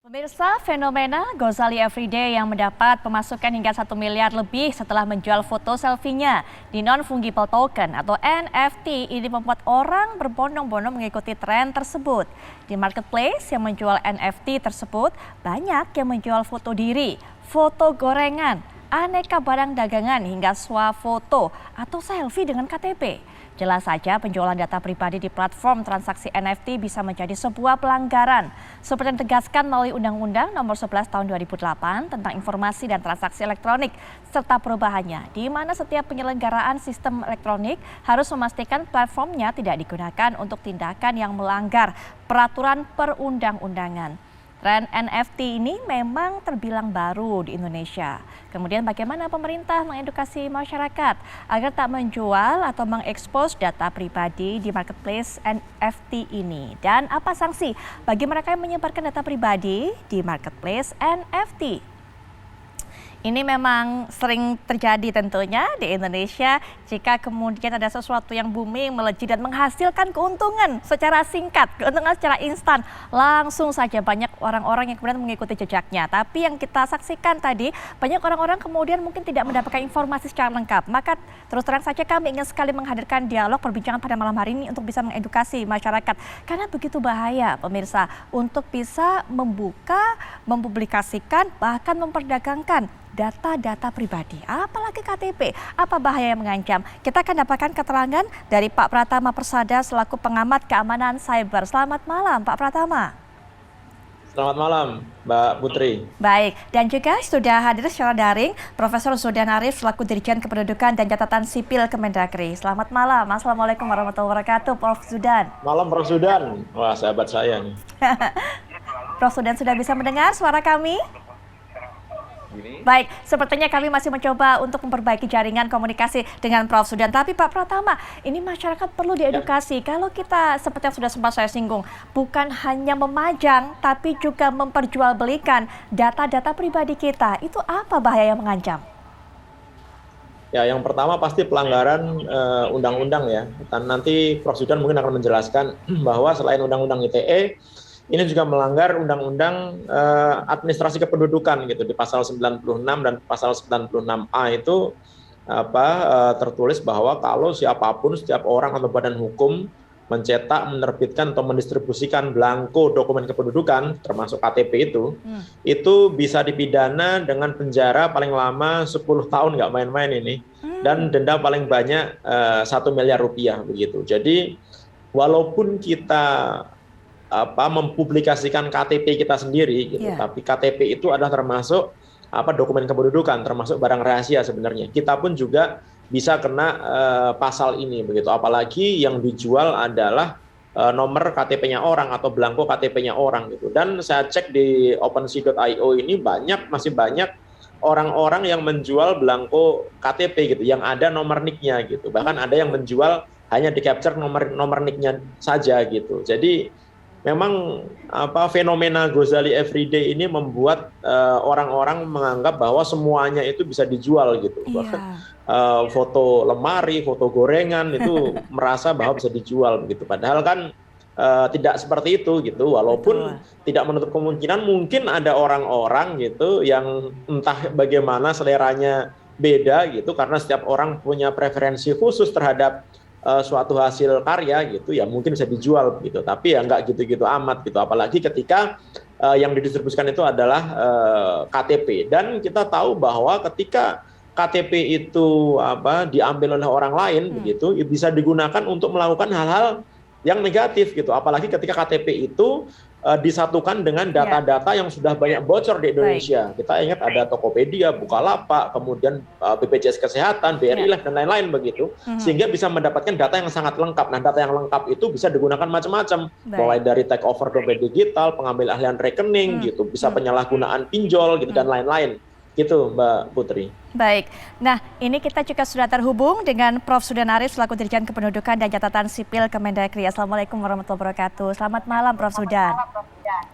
Pemirsa, fenomena Gozali Everyday yang mendapat pemasukan hingga 1 miliar lebih setelah menjual foto selfie-nya di non-fungible token atau NFT ini membuat orang berbondong-bondong mengikuti tren tersebut. Di marketplace yang menjual NFT tersebut, banyak yang menjual foto diri, foto gorengan, aneka barang dagangan hingga swafoto atau selfie dengan KTP. Jelas saja penjualan data pribadi di platform transaksi NFT bisa menjadi sebuah pelanggaran. Seperti yang ditegaskan melalui Undang-Undang Nomor 11 Tahun 2008 tentang Informasi dan Transaksi Elektronik serta perubahannya, di mana setiap penyelenggaraan sistem elektronik harus memastikan platformnya tidak digunakan untuk tindakan yang melanggar peraturan perundang-undangan. Tren NFT ini memang terbilang baru di Indonesia. Kemudian bagaimana pemerintah mengedukasi masyarakat agar tak menjual atau mengekspos data pribadi di marketplace NFT ini? Dan apa sanksi bagi mereka yang menyebarkan data pribadi di marketplace NFT? Ini memang sering terjadi tentunya di Indonesia jika kemudian ada sesuatu yang booming, melejit dan menghasilkan keuntungan secara singkat, keuntungan secara instan. Langsung saja banyak orang-orang yang kemudian mengikuti jejaknya. Tapi yang kita saksikan tadi, banyak orang-orang kemudian mungkin tidak mendapatkan informasi secara lengkap. Maka terus terang saja kami ingin sekali menghadirkan dialog perbincangan pada malam hari ini untuk bisa mengedukasi masyarakat. Karena begitu bahaya pemirsa untuk bisa membuka, mempublikasikan, bahkan memperdagangkan data-data pribadi, apalagi KTP. Apa bahaya yang mengancam? Kita akan dapatkan keterangan dari Pak Pratama Persada selaku pengamat keamanan cyber. Selamat malam Pak Pratama. Selamat malam Mbak Putri. Baik, dan juga sudah hadir secara daring Profesor Zudan Arif selaku Dirjen Kependudukan dan Catatan Sipil Kemendagri. Selamat malam, Assalamualaikum warahmatullahi wabarakatuh Prof. Zudan. Malam Prof. Zudan, wah sahabat saya nih. Prof. Zudan sudah bisa mendengar suara kami? Baik, sepertinya kami masih mencoba untuk memperbaiki jaringan komunikasi dengan Prof. Zudan. Tapi Pak Pratama, ini masyarakat perlu diedukasi. Kalau kita seperti yang sudah sempat saya singgung, bukan hanya memajang, tapi juga memperjualbelikan data-data pribadi kita. Itu apa bahaya yang mengancam? Ya, yang pertama pasti pelanggaran undang-undang ya. Dan nanti Prof. Zudan mungkin akan menjelaskan bahwa selain undang-undang ITE, ini juga melanggar undang-undang administrasi kependudukan gitu di pasal 96 dan pasal 96A itu tertulis bahwa kalau siapapun, setiap orang atau badan hukum mencetak, menerbitkan atau mendistribusikan belangko dokumen kependudukan termasuk KTP itu bisa dipidana dengan penjara paling lama 10 tahun, nggak main-main ini, dan denda paling banyak 1 miliar rupiah begitu. Jadi walaupun kita mempublikasikan KTP kita sendiri gitu. Tapi KTP itu adalah termasuk dokumen kependudukan, termasuk barang rahasia sebenarnya. Kita pun juga bisa kena pasal ini begitu. Apalagi yang dijual adalah nomor KTP-nya orang atau belangko KTP-nya orang gitu. Dan saya cek di OpenSea.io ini masih banyak orang-orang yang menjual belangko KTP gitu, yang ada nomor NIK-nya gitu. Bahkan ada yang menjual hanya di-capture nomor NIK-nya saja gitu. Jadi memang fenomena Gozali Everyday ini membuat orang-orang menganggap bahwa semuanya itu bisa dijual gitu. Bahkan foto lemari, foto gorengan itu merasa bahwa bisa dijual begitu. Padahal kan tidak seperti itu gitu. Walaupun tidak menutup kemungkinan mungkin ada orang-orang gitu yang entah bagaimana seleranya beda gitu, karena setiap orang punya preferensi khusus terhadap suatu hasil karya gitu ya, mungkin bisa dijual gitu, tapi ya nggak gitu-gitu amat gitu, apalagi ketika yang didistribusikan itu adalah KTP. Dan kita tahu bahwa ketika KTP itu diambil oleh orang lain begitu, bisa digunakan untuk melakukan hal-hal yang negatif gitu, apalagi ketika KTP itu disatukan dengan data-data yang sudah banyak bocor di Indonesia. Kita ingat ada Tokopedia, Bukalapak, kemudian BPJS Kesehatan, BRI Life dan lain-lain begitu, sehingga bisa mendapatkan data yang sangat lengkap. Nah, data yang lengkap itu bisa digunakan macam-macam, mulai dari take over dompet digital, pengambil alihan rekening gitu, bisa penyalahgunaan pinjol gitu dan lain-lain. Gitu Mbak Putri. Baik, nah ini kita juga sudah terhubung dengan Prof. Zudan Arif selaku Dirjen Kependudukan dan Catatan Sipil Kemendagri. Assalamualaikum warahmatullahi wabarakatuh. Selamat malam Prof. Zudan.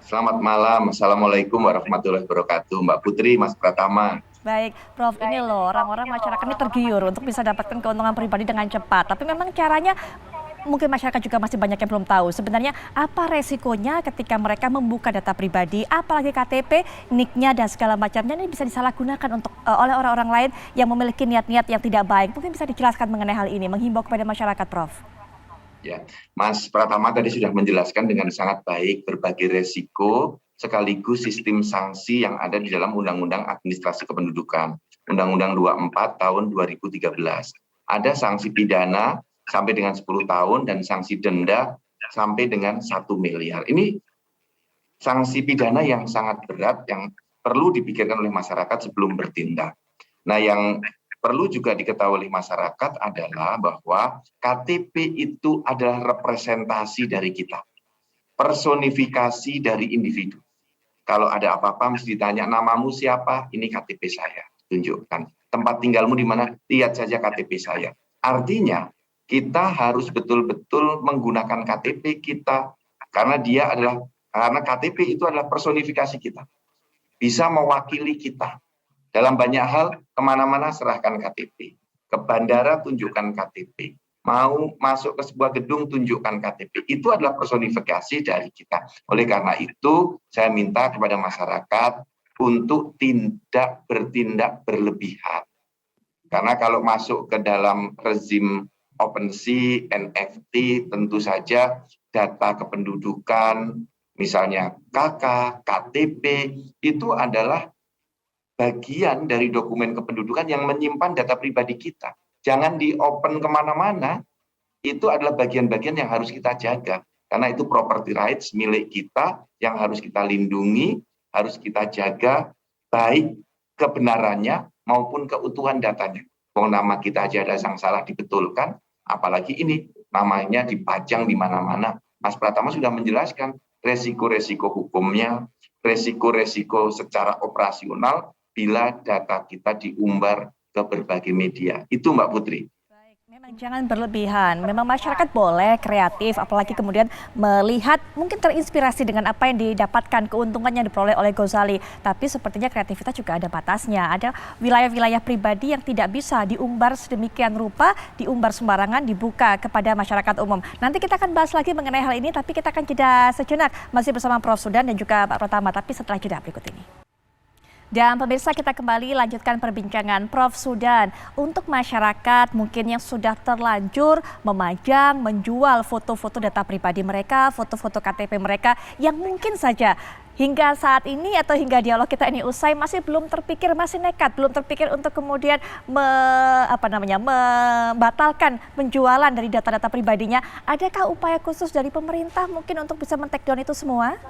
Selamat malam, Assalamualaikum warahmatullahi wabarakatuh Mbak Putri, Mas Pratama. Baik, Prof, ini loh orang-orang masyarakat ini tergiur untuk bisa dapatkan keuntungan pribadi dengan cepat. Tapi memang caranya mungkin masyarakat juga masih banyak yang belum tahu sebenarnya apa resikonya ketika mereka membuka data pribadi, apalagi KTP, NIK-nya dan segala macamnya ini bisa disalahgunakan untuk oleh orang-orang lain yang memiliki niat-niat yang tidak baik. Mungkin bisa dijelaskan mengenai hal ini, menghimbau kepada masyarakat, Prof. Ya, Mas Pratama tadi sudah menjelaskan dengan sangat baik berbagai resiko sekaligus sistem sanksi yang ada di dalam Undang-Undang Administrasi Kependudukan, Undang-Undang 24 tahun 2013. Ada sanksi pidana sampai dengan 10 tahun dan sanksi denda sampai dengan 1 miliar. Ini sanksi pidana yang sangat berat yang perlu dipikirkan oleh masyarakat sebelum bertindak. Nah, yang perlu juga diketahui oleh masyarakat adalah bahwa KTP itu adalah representasi dari kita, personifikasi dari individu. Kalau ada apa-apa mesti ditanya, namamu siapa? Ini KTP saya, tunjukkan. Tempat tinggalmu di mana? Lihat saja KTP saya. Artinya kita harus betul-betul menggunakan KTP kita karena karena KTP itu adalah personifikasi kita, bisa mewakili kita. Dalam banyak hal, kemana-mana serahkan KTP. Ke bandara, tunjukkan KTP. Mau masuk ke sebuah gedung, tunjukkan KTP. Itu adalah personifikasi dari kita. Oleh karena itu, saya minta kepada masyarakat untuk tidak bertindak berlebihan. Karena kalau masuk ke dalam rezim OpenSea, NFT, tentu saja data kependudukan, misalnya KK, KTP, itu adalah bagian dari dokumen kependudukan yang menyimpan data pribadi kita. Jangan di-open kemana-mana, itu adalah bagian-bagian yang harus kita jaga. Karena itu property rights milik kita yang harus kita lindungi, harus kita jaga, baik kebenarannya maupun keutuhan datanya. Nama kita aja ada yang salah dibetulkan, apalagi ini namanya dipajang di mana-mana. Mas Pratama sudah menjelaskan resiko-resiko hukumnya, resiko-resiko secara operasional, bila data kita diumbar ke berbagai media. Itu Mbak Putri. Baik, memang jangan berlebihan. Memang masyarakat boleh kreatif, apalagi kemudian melihat, mungkin terinspirasi dengan apa yang didapatkan, keuntungan yang diperoleh oleh Ghazali. Tapi sepertinya kreativitas juga ada batasnya. Ada wilayah-wilayah pribadi yang tidak bisa diumbar sedemikian rupa, diumbar sembarangan, dibuka kepada masyarakat umum. Nanti kita akan bahas lagi mengenai hal ini, tapi kita akan jeda sejenak. Masih bersama Prof. Sudan dan juga Pak Pratama, tapi setelah jeda berikut ini. Dan pemirsa, kita kembali lanjutkan perbincangan Prof. Sudan. Untuk masyarakat mungkin yang sudah terlanjur memajang, menjual foto-foto data pribadi mereka, foto-foto KTP mereka yang mungkin saja hingga saat ini atau hingga dialog kita ini usai masih belum terpikir, masih nekat, belum terpikir untuk kemudian membatalkan penjualan dari data-data pribadinya. Adakah upaya khusus dari pemerintah mungkin untuk bisa men-take down itu semua?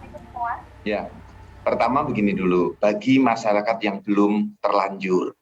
Ya. Pertama begini dulu, bagi masyarakat yang belum terlanjur,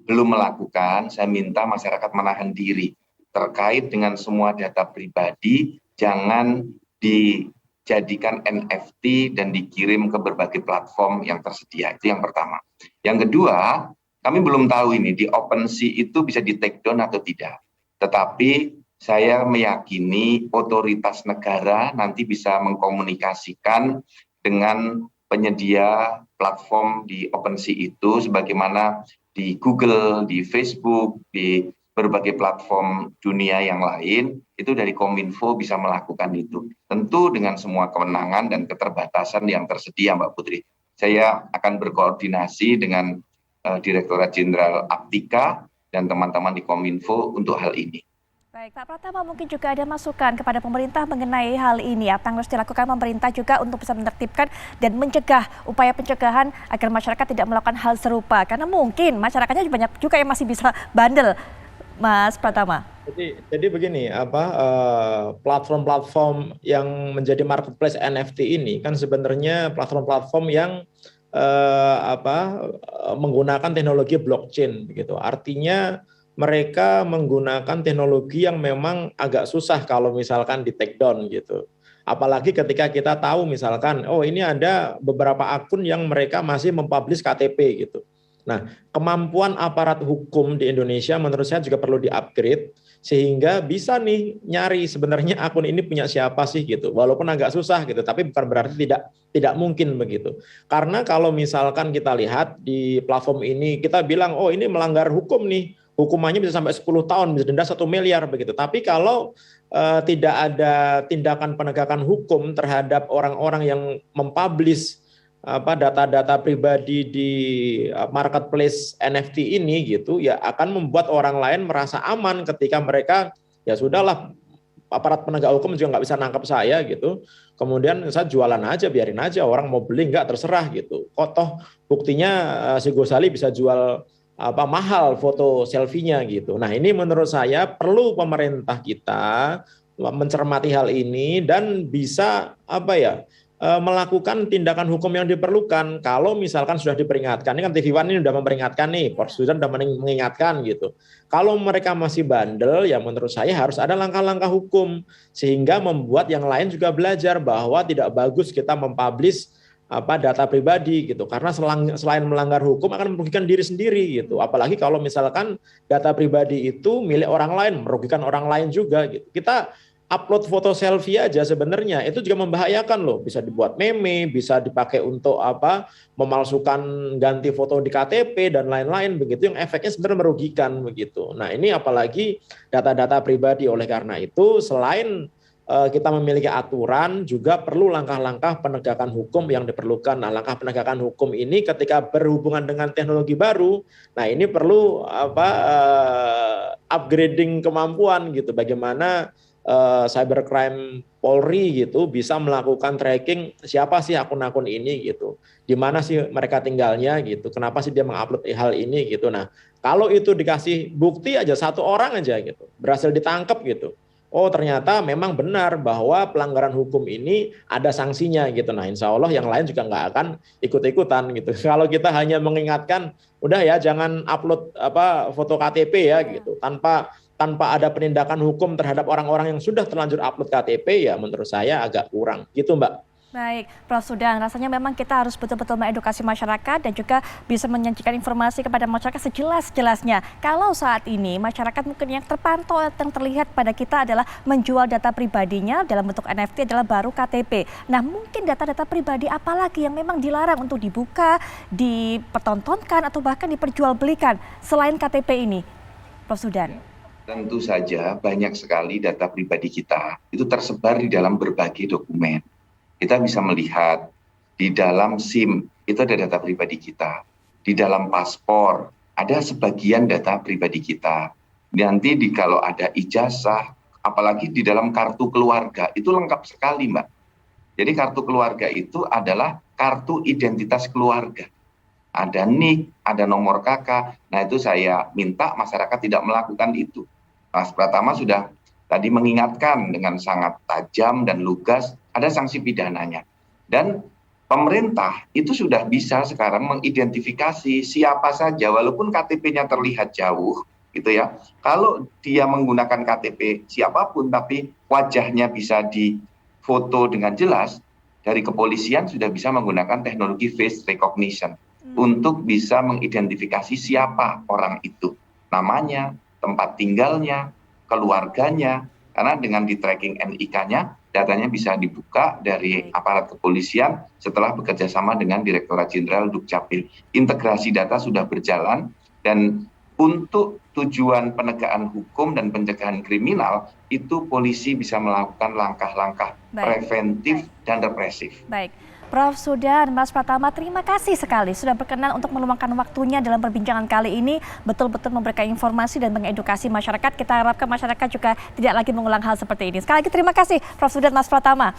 belum melakukan, saya minta masyarakat menahan diri. Terkait dengan semua data pribadi, jangan dijadikan NFT dan dikirim ke berbagai platform yang tersedia. Itu yang pertama. Yang kedua, kami belum tahu ini di OpenSea itu bisa di take down atau tidak. Tetapi saya meyakini otoritas negara nanti bisa mengkomunikasikan dengan penyedia platform di OpenSea itu, sebagaimana di Google, di Facebook, di berbagai platform dunia yang lain, itu dari Kominfo bisa melakukan itu. Tentu dengan semua kewenangan dan keterbatasan yang tersedia, Mbak Putri. Saya akan berkoordinasi dengan Direktorat Jenderal Aptika dan teman-teman di Kominfo untuk hal ini. Baik, Pak Pratama, mungkin juga ada masukan kepada pemerintah mengenai hal ini. Apa yang harus dilakukan pemerintah juga untuk bisa menertibkan dan mencegah upaya pencegahan agar masyarakat tidak melakukan hal serupa? Karena mungkin masyarakatnya banyak juga yang masih bisa bandel, Mas Pratama. Jadi begini, platform-platform yang menjadi marketplace NFT ini kan sebenarnya platform-platform yang menggunakan teknologi blockchain, begitu. Artinya mereka menggunakan teknologi yang memang agak susah kalau misalkan di take down gitu. Apalagi ketika kita tahu misalkan, oh ini ada beberapa akun yang mereka masih mempublish KTP gitu. Nah, kemampuan aparat hukum di Indonesia menurut saya juga perlu di-upgrade sehingga bisa nih nyari sebenarnya akun ini punya siapa sih gitu. Walaupun agak susah gitu, tapi bukan berarti tidak mungkin begitu. Karena kalau misalkan kita lihat di platform ini kita bilang, oh ini melanggar hukum nih. hukumannya bisa sampai 10 tahun, bisa denda 1 miliar begitu. Tapi kalau tidak ada tindakan penegakan hukum terhadap orang-orang yang mempublish data-data pribadi di marketplace NFT ini gitu, ya akan membuat orang lain merasa aman ketika mereka ya sudahlah, aparat penegak hukum juga nggak bisa nangkap saya gitu. Kemudian saya jualan aja, biarin aja orang mau beli nggak terserah gitu. Kok toh buktinya si Gosali bisa jual mahal foto selfie-nya gitu. Nah ini menurut saya perlu pemerintah kita mencermati hal ini dan bisa melakukan tindakan hukum yang diperlukan. Kalau misalkan sudah diperingatkan, ini kan TV One ini sudah memperingatkan nih, Porsche sudah mengingatkan gitu. Kalau mereka masih bandel, ya menurut saya harus ada langkah-langkah hukum sehingga membuat yang lain juga belajar bahwa tidak bagus kita mempublish data pribadi gitu, karena selain melanggar hukum akan merugikan diri sendiri gitu. Apalagi kalau misalkan data pribadi itu milik orang lain, merugikan orang lain juga gitu. Kita upload foto selfie aja sebenarnya itu juga membahayakan loh, bisa dibuat meme, bisa dipakai untuk memalsukan ganti foto di KTP dan lain-lain begitu, yang efeknya sebenarnya merugikan begitu. Nah ini apalagi data-data pribadi. Oleh karena itu selain kita memiliki aturan, juga perlu langkah-langkah penegakan hukum yang diperlukan. Nah, langkah penegakan hukum ini ketika berhubungan dengan teknologi baru, nah ini perlu upgrading kemampuan gitu. Bagaimana cybercrime Polri gitu bisa melakukan tracking siapa sih akun-akun ini gitu, di mana sih mereka tinggalnya gitu, kenapa sih dia mengupload hal ini gitu. Nah, kalau itu dikasih bukti aja, 1 orang aja gitu berhasil ditangkap gitu. Oh ternyata memang benar bahwa pelanggaran hukum ini ada sanksinya gitu. Nah insya Allah yang lain juga nggak akan ikut-ikutan gitu. Kalau kita hanya mengingatkan, udah ya jangan upload foto KTP ya gitu, tanpa ada penindakan hukum terhadap orang-orang yang sudah terlanjur upload KTP, ya menurut saya agak kurang gitu Mbak. Baik, Prof. Sudan, rasanya memang kita harus betul-betul mengedukasi masyarakat dan juga bisa menyajikan informasi kepada masyarakat sejelas-jelasnya. Kalau saat ini masyarakat mungkin yang terpantau, yang terlihat pada kita adalah menjual data pribadinya dalam bentuk NFT adalah baru KTP. Nah, mungkin data-data pribadi apalagi yang memang dilarang untuk dibuka, dipertontonkan atau bahkan diperjualbelikan selain KTP ini, Prof. Sudan? Tentu saja banyak sekali data pribadi kita itu tersebar di dalam berbagai dokumen. Kita bisa melihat di dalam SIM itu ada data pribadi kita, di dalam paspor ada sebagian data pribadi kita. Nanti kalau ada ijazah, apalagi di dalam kartu keluarga itu lengkap sekali Mbak. Jadi kartu keluarga itu adalah kartu identitas keluarga. Ada NIK, ada nomor KK. Nah itu saya minta masyarakat tidak melakukan itu. Mas Pratama sudah tadi mengingatkan dengan sangat tajam dan lugas, ada sanksi pidananya. Dan pemerintah itu sudah bisa sekarang mengidentifikasi siapa saja, walaupun KTP-nya terlihat jauh, gitu ya. Kalau dia menggunakan KTP siapapun, tapi wajahnya bisa difoto dengan jelas, dari kepolisian sudah bisa menggunakan teknologi face recognition untuk bisa mengidentifikasi siapa orang itu, namanya, tempat tinggalnya, keluarganya. Karena dengan di tracking NIK-nya, datanya bisa dibuka dari aparat kepolisian setelah bekerja sama dengan Direktorat Jenderal Dukcapil. Integrasi data sudah berjalan dan untuk tujuan penegakan hukum dan pencegahan kriminal, itu polisi bisa melakukan langkah-langkah preventif dan represif. Baik. Prof. Sudan, Mas Pratama, terima kasih sekali sudah berkenan untuk meluangkan waktunya dalam perbincangan kali ini, betul-betul memberikan informasi dan mengedukasi masyarakat. Kita harapkan masyarakat juga tidak lagi mengulang hal seperti ini. Sekali lagi terima kasih Prof. Sudan, Mas Pratama.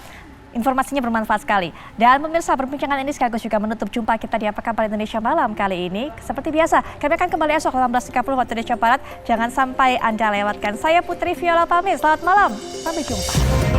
Informasinya bermanfaat sekali. Dan pemirsa, perbincangan ini sekaligus juga menutup jumpa kita di Apa Kabar Indonesia Malam kali ini. Seperti biasa, kami akan kembali esok 18.30 waktu Indonesia Barat. Jangan sampai Anda lewatkan. Saya Putri Viola pamit. Selamat malam. Sampai jumpa.